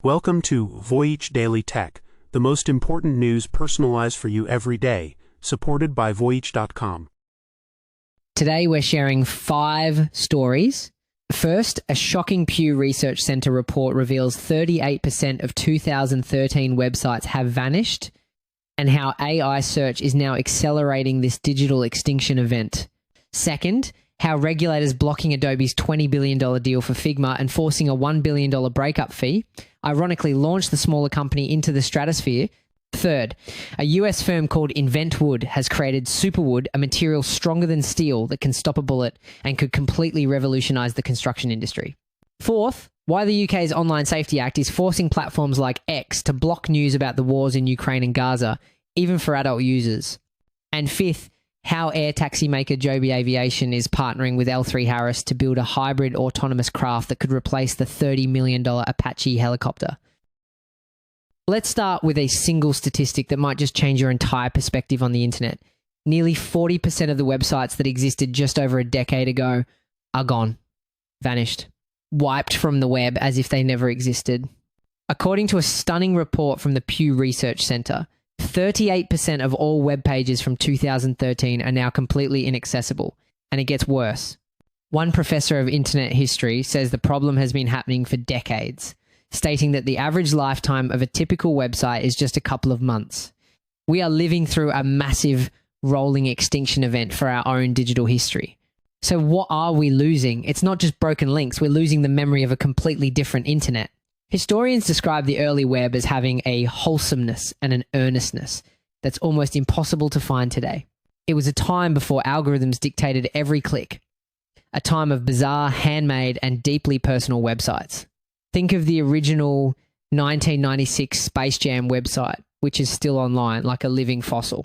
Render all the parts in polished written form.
Welcome to Voyage Daily Tech, the most important news personalized for you every day, supported by Voyage.com. Today we're sharing 5 stories. First, a shocking Pew Research Center report reveals 38% of 2013 websites have vanished, and how AI search is now accelerating this digital extinction event. Second, how regulators blocking Adobe's $20 billion deal for Figma and forcing a $1 billion breakup fee ironically launched the smaller company into the stratosphere. Third, a US firm called Inventwood has created Superwood, a material stronger than steel that can stop a bullet and could completely revolutionize the construction industry. Fourth, why the UK's Online Safety Act is forcing platforms like X to block news about the wars in Ukraine and Gaza, even for adult users. And fifth, how air taxi maker Joby Aviation is partnering with L3 Harris to build a hybrid autonomous craft that could replace the $30 million Apache helicopter. Let's start with a single statistic that might just change your entire perspective on the internet. Nearly 40% of the websites that existed just over a decade ago are gone, vanished, wiped from the web as if they never existed. According to a stunning report from the Pew Research Center, 38% of all web pages from 2013 are now completely inaccessible, and it gets worse. One professor of internet history says the problem has been happening for decades, stating that the average lifetime of a typical website is just a couple of months. We are living through a massive rolling extinction event for our own digital history. So what are we losing? It's not just broken links, we're losing the memory of a completely different internet. Historians describe the early web as having a wholesomeness and an earnestness that's almost impossible to find today. It was a time before algorithms dictated every click, a time of bizarre, handmade, and deeply personal websites. Think of the original 1996 Space Jam website, which is still online like a living fossil.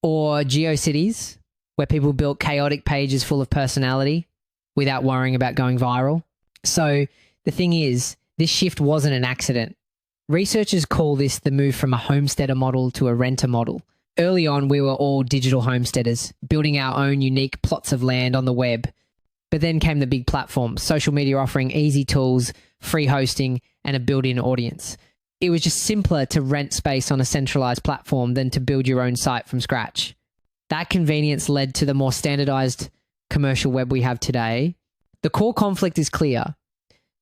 Or GeoCities, where people built chaotic pages full of personality without worrying about going viral. So the thing is, this shift wasn't an accident. Researchers call this the move from a homesteader model to a renter model. Early on, we were all digital homesteaders, building our own unique plots of land on the web. But then came the big platforms, social media offering easy tools, free hosting, and a built-in audience. It was just simpler to rent space on a centralized platform than to build your own site from scratch. That convenience led to the more standardized commercial web we have today. The core conflict is clear.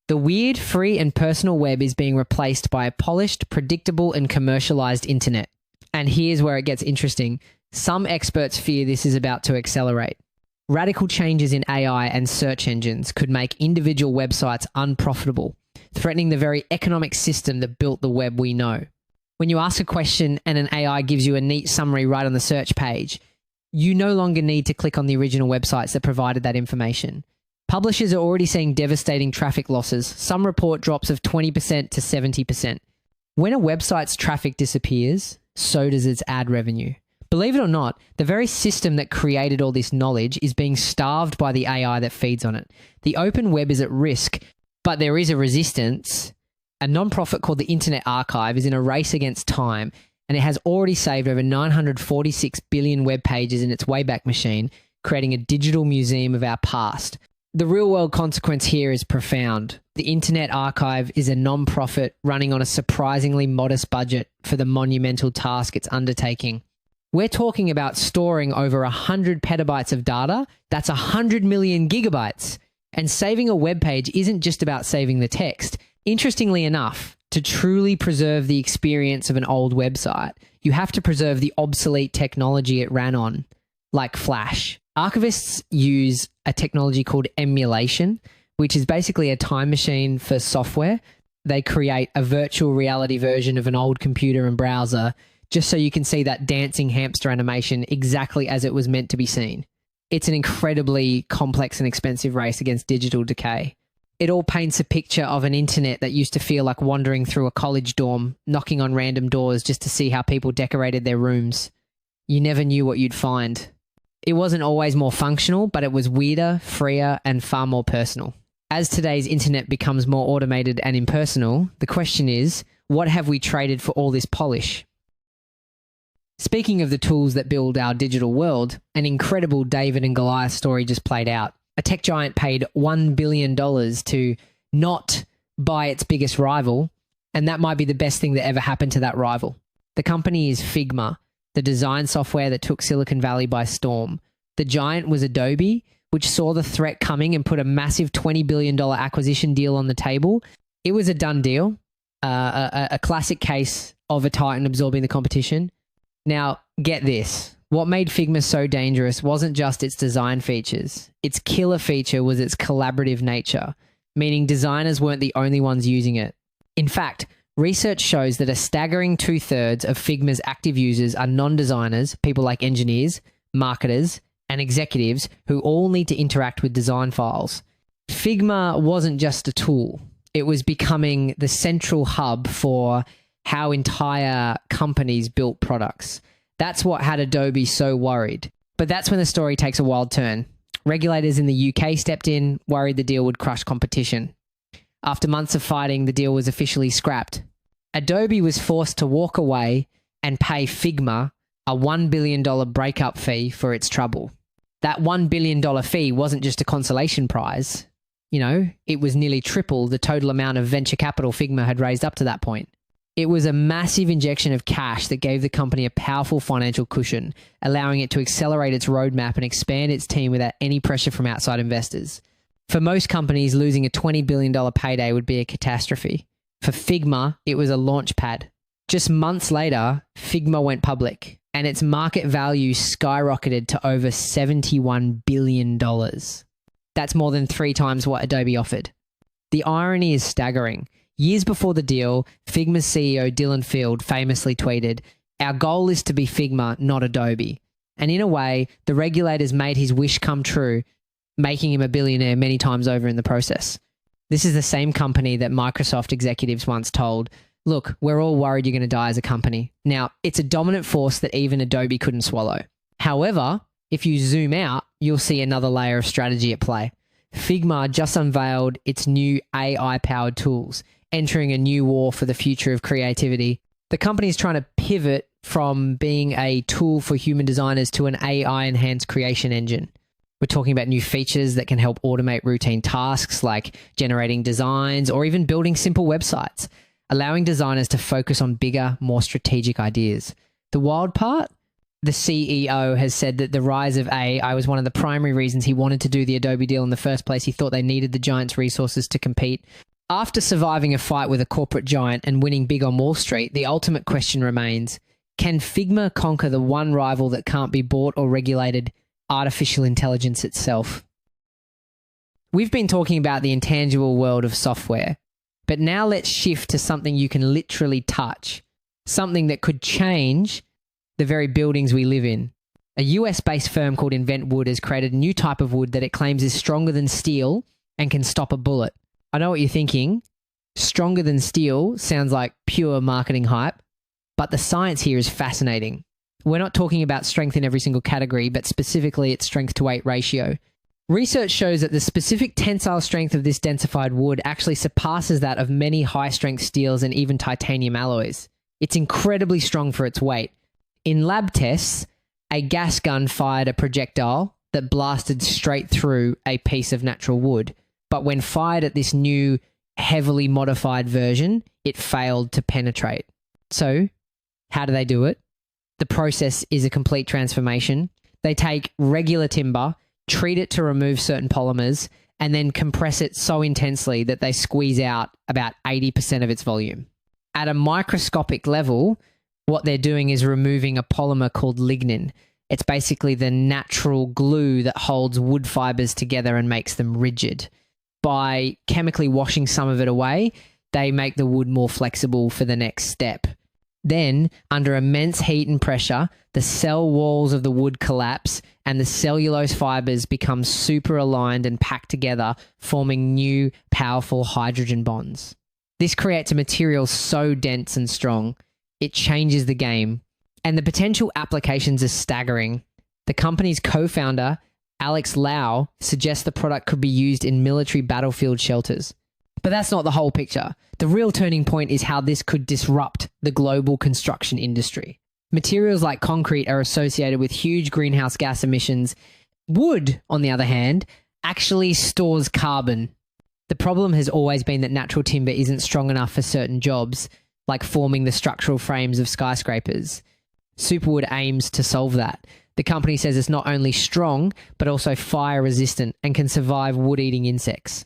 The weird, free, and personal web is being replaced by a polished, predictable, and commercialized internet. And here's where it gets interesting. Some experts fear this is about to accelerate. Radical changes in AI and search engines could make individual websites unprofitable, threatening the very economic system that built the web we know. When you ask a question and an AI gives you a neat summary right on the search page, you no longer need to click on the original websites that provided that information. Publishers are already seeing devastating traffic losses. Some report drops of 20% to 70%. When a website's traffic disappears, so does its ad revenue. Believe it or not, the very system that created all this knowledge is being starved by the AI that feeds on it. The open web is at risk, but there is a resistance. A nonprofit called the Internet Archive is in a race against time, and it has already saved over 946 billion web pages in its Wayback Machine, creating a digital museum of our past. The real-world consequence here is profound. The Internet Archive is a non-profit running on a surprisingly modest budget for the monumental task it's undertaking. We're talking about storing over 100 petabytes of data. That's 100 million gigabytes. And saving a web page isn't just about saving the text. Interestingly enough, to truly preserve the experience of an old website, you have to preserve the obsolete technology it ran on, like Flash. Archivists use a technology called emulation, which is basically a time machine for software. They create a virtual reality version of an old computer and browser just so you can see that dancing hamster animation exactly as it was meant to be seen. It's an incredibly complex and expensive race against digital decay. It all paints a picture of an internet that used to feel like wandering through a college dorm, knocking on random doors just to see how people decorated their rooms. You never knew what you'd find. It wasn't always more functional, but it was weirder, freer, and far more personal. As today's internet becomes more automated and impersonal, the question is, what have we traded for all this polish? Speaking of the tools that build our digital world, an incredible David and Goliath story just played out. A tech giant paid $1 billion to not buy its biggest rival And that might be the best thing that ever happened to that rival. The company is Figma, the design software that took Silicon Valley by storm. The giant was Adobe, which saw the threat coming and put a massive $20 billion acquisition deal on the table. It was a done deal, a classic case of a titan absorbing the competition. Now, get this. What made Figma so dangerous wasn't just its design features. Its killer feature was its collaborative nature, meaning designers weren't the only ones using it. In fact, research shows that a staggering 2/3 of Figma's active users are non-designers, people like engineers, marketers, and executives who all need to interact with design files. Figma wasn't just a tool. It was becoming the central hub for how entire companies built products. That's what had Adobe so worried. But that's when the story takes a wild turn. Regulators in the UK stepped in, worried the deal would crush competition. After months of fighting, the deal was officially scrapped. Adobe was forced to walk away and pay Figma a $1 billion breakup fee for its trouble. That $1 billion fee wasn't just a consolation prize. You know, it was nearly triple the total amount of venture capital Figma had raised up to that point. It was a massive injection of cash that gave the company a powerful financial cushion, allowing it to accelerate its roadmap and expand its team without any pressure from outside investors. For most companies, losing a $20 billion payday would be a catastrophe. For Figma, it was a launch pad. Just months later, Figma went public, and its market value skyrocketed to over $71 billion. That's more than 3 times what Adobe offered. The irony is staggering. Years before the deal, Figma's CEO Dylan Field famously tweeted, "Our goal is to be Figma, not Adobe." And in a way, the regulators made his wish come true, making him a billionaire many times over in the process. This is the same company that Microsoft executives once told, "Look, we're all worried you're going to die as a company." Now, it's a dominant force that even Adobe couldn't swallow. However, if you zoom out, you'll see another layer of strategy at play. Figma just unveiled its new AI-powered tools, entering a new war for the future of creativity. The company is trying to pivot from being a tool for human designers to an AI-enhanced creation engine. We're talking about new features that can help automate routine tasks like generating designs or even building simple websites, allowing designers to focus on bigger, more strategic ideas. The wild part? The CEO has said that the rise of AI was one of the primary reasons he wanted to do the Adobe deal in the first place. He thought they needed the giant's resources to compete. After surviving a fight with a corporate giant and winning big on Wall Street, the ultimate question remains, can Figma conquer the one rival that can't be bought or regulated, artificial intelligence itself? We've been talking about the intangible world of software, but now let's shift to something you can literally touch, something that could change the very buildings we live in. A US-based firm called Invent Wood has created a new type of wood that it claims is stronger than steel and can stop a bullet. I know what you're thinking. Stronger than steel sounds like pure marketing hype, but the science here is fascinating. We're not talking about strength in every single category, but specifically its strength to weight ratio. Research shows that the specific tensile strength of this densified wood actually surpasses that of many high-strength steels and even titanium alloys. It's incredibly strong for its weight. In lab tests, a gas gun fired a projectile that blasted straight through a piece of natural wood. But when fired at this new, heavily modified version, it failed to penetrate. So, how do they do it? The process is a complete transformation. They take regular timber, treat it to remove certain polymers, and then compress it so intensely that they squeeze out about 80% of its volume. At a microscopic level, what they're doing is removing a polymer called lignin. It's basically the natural glue that holds wood fibers together and makes them rigid. By chemically washing some of it away, they make the wood more flexible for the next step. Then, under immense heat and pressure, the cell walls of the wood collapse and the cellulose fibers become super aligned and packed together, forming new, powerful hydrogen bonds. This creates a material so dense and strong, it changes the game. And the potential applications are staggering. The company's co-founder, Alex Lau, suggests the product could be used in military battlefield shelters. But that's not the whole picture. The real turning point is how this could disrupt the global construction industry. Materials like concrete are associated with huge greenhouse gas emissions. Wood, on the other hand, actually stores carbon. The problem has always been that natural timber isn't strong enough for certain jobs, like forming the structural frames of skyscrapers. Superwood aims to solve that. The company says it's not only strong, but also fire resistant and can survive wood-eating insects.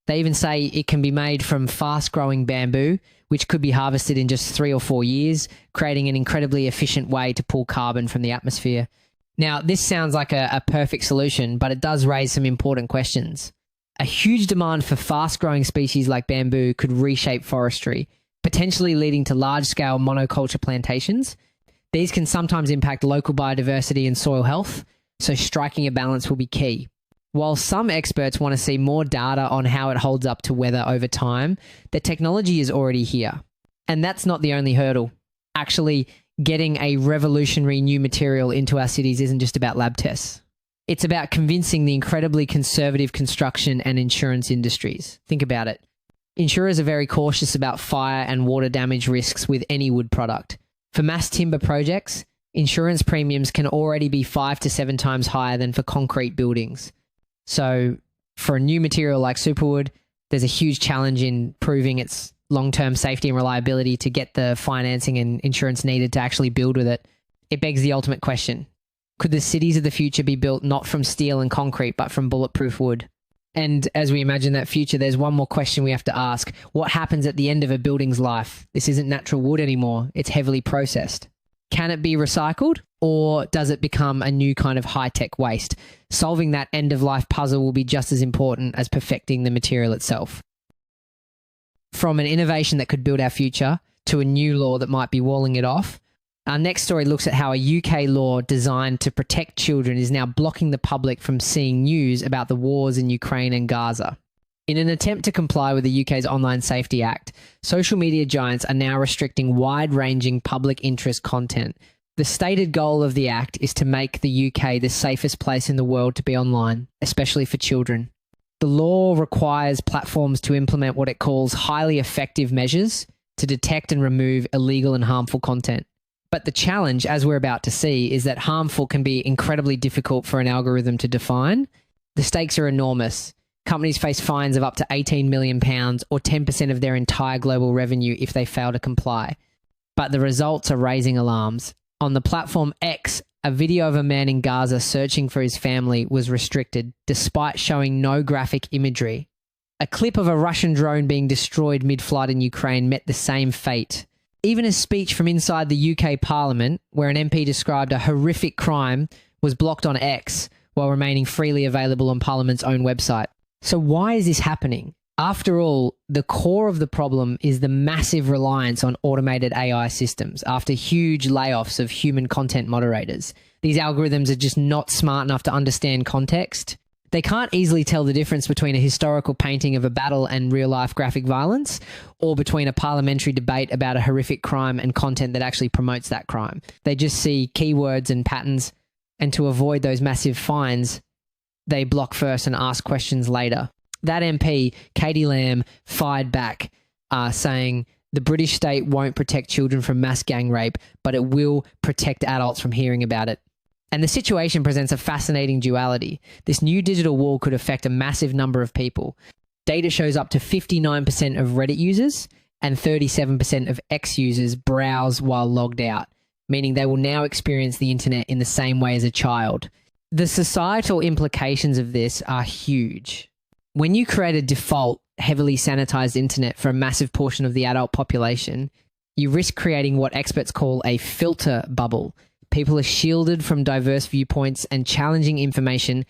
They even say it can be made from fast-growing bamboo, which could be harvested in just 3 or 4 years, creating an incredibly efficient way to pull carbon from the atmosphere. Now, this sounds like a perfect solution, but it does raise some important questions. A huge demand for fast-growing species like bamboo could reshape forestry, potentially leading to large-scale monoculture plantations. These can sometimes impact local biodiversity and soil health, so striking a balance will be key. While some experts want to see more data on how it holds up to weather over time, the technology is already here. And that's not the only hurdle. Actually, getting a revolutionary new material into our cities isn't just about lab tests. It's about convincing the incredibly conservative construction and insurance industries. Think about it. Insurers are very cautious about fire and water damage risks with any wood product. For mass timber projects, insurance premiums can already be 5 to 7 times higher than for concrete buildings. So for a new material like Superwood, there's a huge challenge in proving its long-term safety and reliability to get the financing and insurance needed to actually build with it. It begs the ultimate question. Could the cities of the future be built not from steel and concrete, but from bulletproof wood? And as we imagine that future, there's one more question we have to ask. What happens at the end of a building's life? This isn't natural wood anymore. It's heavily processed. Can it be recycled, or does it become a new kind of high-tech waste? Solving that end-of-life puzzle will be just as important as perfecting the material itself. From an innovation that could build our future to a new law that might be walling it off, our next story looks at how a UK law designed to protect children is now blocking the public from seeing news about the wars in Ukraine and Gaza. In an attempt to comply with the UK's Online Safety Act, social media giants are now restricting wide-ranging public interest content. The stated goal of the Act is to make the UK the safest place in the world to be online, especially for children. The law requires platforms to implement what it calls highly effective measures to detect and remove illegal and harmful content. But the challenge, as we're about to see, is that harmful can be incredibly difficult for an algorithm to define. The stakes are enormous. Companies face fines of up to £18 million or 10% of their entire global revenue if they fail to comply. But the results are raising alarms. On the platform X, a video of a man in Gaza searching for his family was restricted, despite showing no graphic imagery. A clip of a Russian drone being destroyed mid-flight in Ukraine met the same fate. Even a speech from inside the UK Parliament, where an MP described a horrific crime, was blocked on X while remaining freely available on Parliament's own website. So why is this happening? After all, the core of the problem is the massive reliance on automated AI systems after huge layoffs of human content moderators. These algorithms are just not smart enough to understand context. They can't easily tell the difference between a historical painting of a battle and real-life graphic violence, or between a parliamentary debate about a horrific crime and content that actually promotes that crime. They just see keywords and patterns, and to avoid those massive fines, they block first and ask questions later. That MP, Katie Lamb, fired back, saying, "The British state won't protect children from mass gang rape, but it will protect adults from hearing about it." And the situation presents a fascinating duality. This new digital wall could affect a massive number of people. Data shows up to 59% of Reddit users and 37% of X users browse while logged out, meaning they will now experience the internet in the same way as a child. The societal implications of this are huge. When you create a default, heavily sanitized internet for a massive portion of the adult population, you risk creating what experts call a filter bubble. People are shielded from diverse viewpoints and challenging information,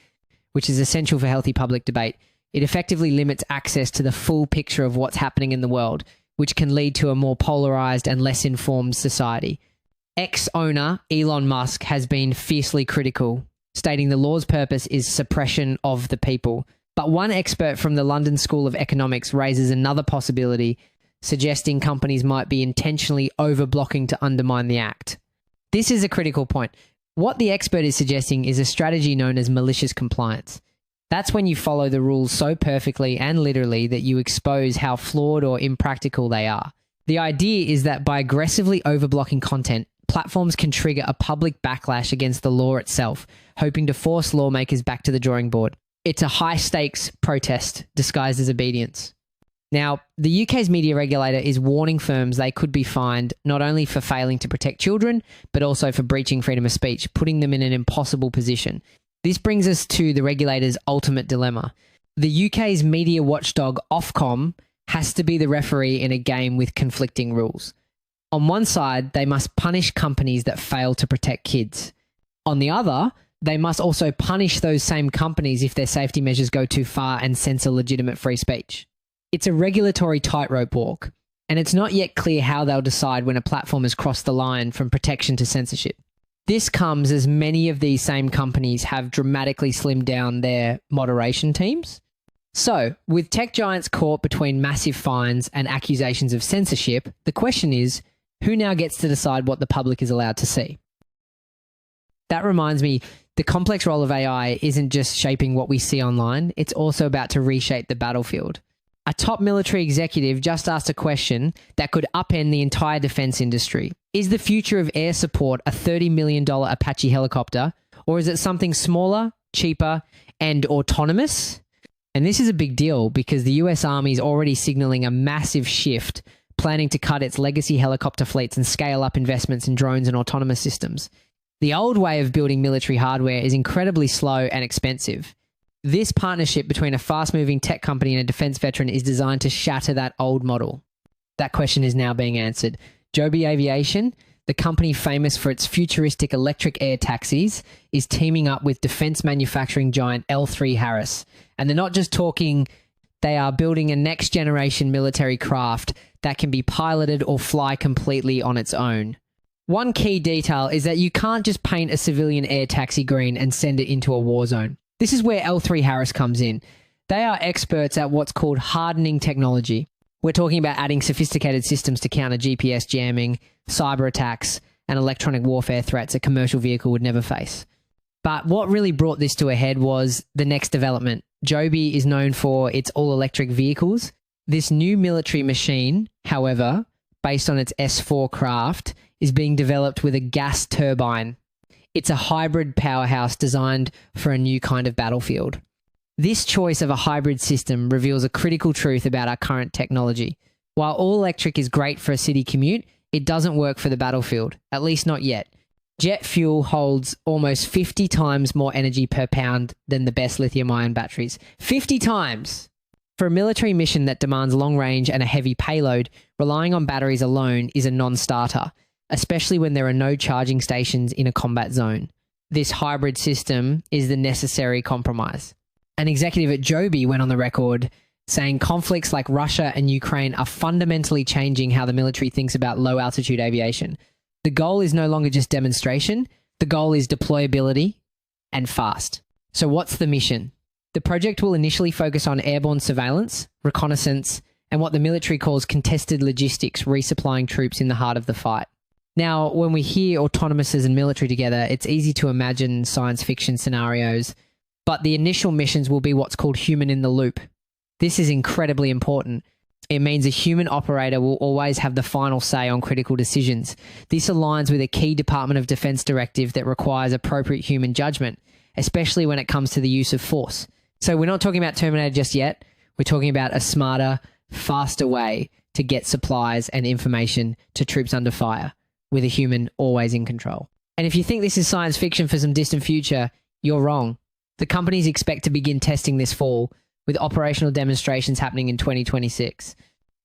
which is essential for healthy public debate. It effectively limits access to the full picture of what's happening in the world, which can lead to a more polarized and less informed society. Ex-owner Elon Musk has been fiercely critical, stating the law's purpose is suppression of the people. But one expert from the London School of Economics raises another possibility, suggesting companies might be intentionally over-blocking to undermine the act. This is a critical point. What the expert is suggesting is a strategy known as malicious compliance. That's when you follow the rules so perfectly and literally that you expose how flawed or impractical they are. The idea is that by aggressively overblocking content, platforms can trigger a public backlash against the law itself, hoping to force lawmakers back to the drawing board. It's a high-stakes protest disguised as obedience. Now, the UK's media regulator is warning firms they could be fined not only for failing to protect children, but also for breaching freedom of speech, putting them in an impossible position. This brings us to the regulator's ultimate dilemma. The UK's media watchdog Ofcom has to be the referee in a game with conflicting rules. On one side, they must punish companies that fail to protect kids. On the other, they must also punish those same companies if their safety measures go too far and censor legitimate free speech. It's a regulatory tightrope walk, and it's not yet clear how they'll decide when a platform has crossed the line from protection to censorship. This comes as many of these same companies have dramatically slimmed down their moderation teams. So, with tech giants caught between massive fines and accusations of censorship, the question is, who now gets to decide what the public is allowed to see? That reminds me, the complex role of AI isn't just shaping what we see online, it's also about to reshape the battlefield. A top military executive just asked a question that could upend the entire defense industry. Is the future of air support a $30 million Apache helicopter, or is it something smaller, cheaper, and autonomous? And this is a big deal because the US Army is already signaling a massive shift, planning to cut its legacy helicopter fleets and scale up investments in drones and autonomous systems. The old way of building military hardware is incredibly slow and expensive. This partnership between a fast-moving tech company and a defense veteran is designed to shatter that old model. That question is now being answered. Joby Aviation, the company famous for its futuristic electric air taxis, is teaming up with defense manufacturing giant L3Harris. And they're not just talking, they are building a next-generation military craft that can be piloted or fly completely on its own. One key detail is that you can't just paint a civilian air taxi green and send it into a war zone. This is where L3Harris comes in. They are experts at what's called hardening technology. We're talking about adding sophisticated systems to counter GPS jamming, cyber attacks, and electronic warfare threats a commercial vehicle would never face. But what really brought this to a head was the next development. Joby is known for its all-electric vehicles. This new military machine, however, based on its S4 craft, is being developed with a gas turbine. It's a hybrid powerhouse designed for a new kind of battlefield. This choice of a hybrid system reveals a critical truth about our current technology. While all-electric is great for a city commute, it doesn't work for the battlefield, at least not yet. Jet fuel holds almost 50 times more energy per pound than the best lithium-ion batteries. 50 times! For a military mission that demands long range and a heavy payload, relying on batteries alone is a non-starter, especially when there are no charging stations in a combat zone. This hybrid system is the necessary compromise. An executive at Joby went on the record saying conflicts like Russia and Ukraine are fundamentally changing how the military thinks about low-altitude aviation. The goal is no longer just demonstration, the goal is deployability and fast. So what's the mission? The project will initially focus on airborne surveillance, reconnaissance, and what the military calls contested logistics, resupplying troops in the heart of the fight. Now, when we hear autonomouses and military together, it's easy to imagine science fiction scenarios, but the initial missions will be what's called human in the loop. This is incredibly important. It means a human operator will always have the final say on critical decisions. This aligns with a key Department of Defense directive that requires appropriate human judgment, especially when it comes to the use of force. So we're not talking about Terminator just yet. We're talking about a smarter, faster way to get supplies and information to troops under fire, with a human always in control. And if you think this is science fiction for some distant future, you're wrong. The companies expect to begin testing this fall, with operational demonstrations happening in 2026.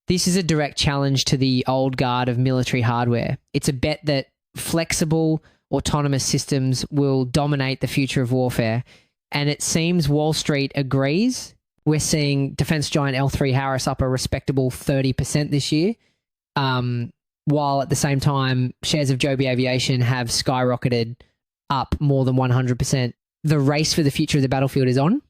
This is a direct challenge to the old guard of military hardware. It's a bet that flexible, autonomous systems will dominate the future of warfare. And it seems Wall Street agrees. We're seeing defense giant L3Harris up a respectable 30% this year, while at the same time, shares of Joby Aviation have skyrocketed up more than 100%. The race for the future of the battlefield is on.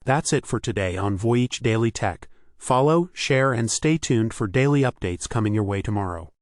That's it for today on Voyage Daily Tech. Follow, share, and stay tuned for daily updates coming your way tomorrow.